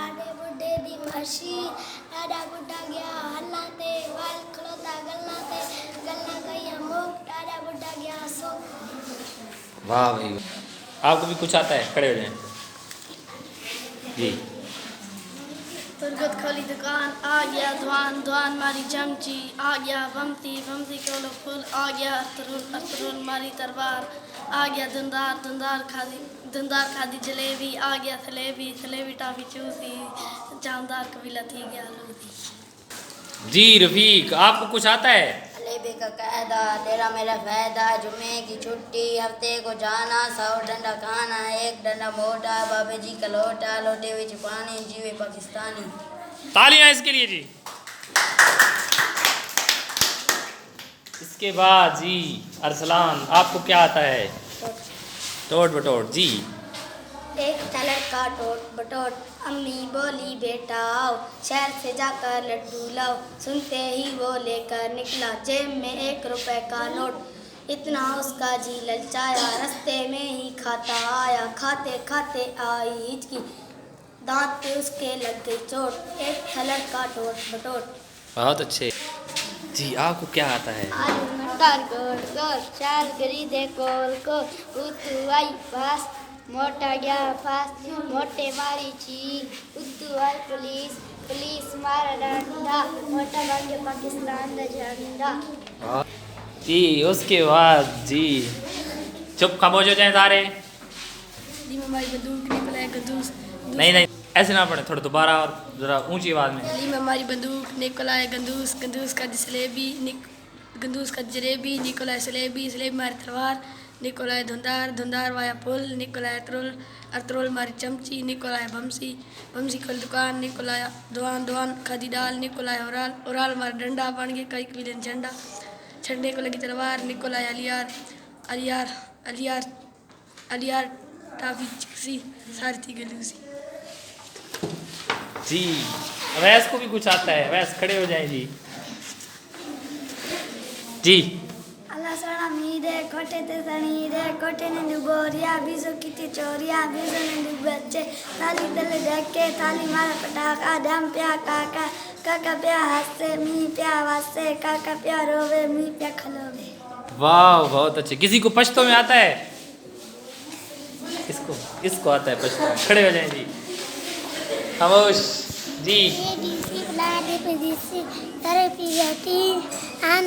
ठाडे बुढ़े दी मशी ठाडा बुढ़ा गया हल्लाते वाल खलोता गल्लाते गल्ला गया मुख ठाडा बुढ़ा गया सो। वाह भाई, आपको भी कुछ आता है? खड़े हो जाएं जी। तुरगत खोली दुकान आ गया धुआन धुआन मारी चमची आ गया बमती बमती कोलो फूल आ गया अतरुल अतरुल मारी तरवार आ गया धुंधार धुंधार खादी जलेबी आ गया जलेबी जलेबी टाफी चूसी जानदार कबीला थी गया लोधी। जी रफीक, आपको कुछ आता है? जलेबी का कायदा तेरा मेरा फायदा जुम्मे की छुट्टी हफ्ते को जाना 100 डंडा खाना एक डंडा मोटा बाबे जी का लोटा लोटे विच पानी जीवे पाकिस्तानी। तालियां इसके लिए जी। इसके बाद जी अरसलान, आपको क्या आता है? टोट बटोट जी। एक था लड़का टोट बटोट अम्मी बोली बेटा आओ शहर से जाकर लड्डू लाओ सुनते ही वो लेकर निकला जेब में 1 रुपए का नोट इतना उसका जी ललचाया रास्ते में ही खाता आया खाते खाते आई हिचकी दांत पे उसके लग गई चोट। एक था लड़का टोट बटोट। बहुत अच्छे जी। आपको क्या आता है? आलू मटर गोल गोल चाल गरी दे कोल को उतु आई पास मोटा गया पास मोटे मारी ची उतु आई पुलिस पुलिस मारा डंडा मोटा भाग्य पाकिस्तान दा झंडा। जी उसके बाद जी चुप खामोश हो जाए सारे। दी में हमारी बंदूक निकला गंदूस नहीं नहीं, ऐसे ना पड़े, थोड़ा दोबारा और ज़रा ऊंची आवाज़ में। ली में हमारी बंदूक निकला गंदूस गंदूस का जलेबी गंदूस का जलेबी निकला जलेबी जलेबी मारी तलवार निकोला धुंधार धुंधार वाया पुल निकोला अतरुल अतरुल मारी चमची निकोला बमसी बमसी खोल दुकान निकोला दुआन दुआन खादी दाल निकोला ओराल ओराल मारा डंडा बन गए कई कबीले झंडा झंडे को लगी तलवार निकोला अलियार अलियार अलियार अलियार टाफी चिक्सी सारथी गलूसी। जी अवैस को भी कुछ आता है? अवैस खड़े हो जाएं जी। जी अल्लाह सड़ा मीरे कोटे ते सनी रे कोटे ने दुगोरिया बीसो किती चोरिया बीसो ने दु बच्चे थाली दल देखे थाली मारा पटाखा डम प्या काका काका प्या हंसे मी प्या वासे काका प्या रोवे मी प्या खलोवे। वाह बहुत अच्छे। किसी को पश्तो में आता है? इसको इसको आता है पश्तो में। खड़े हो जाएं जी। खामोश जी।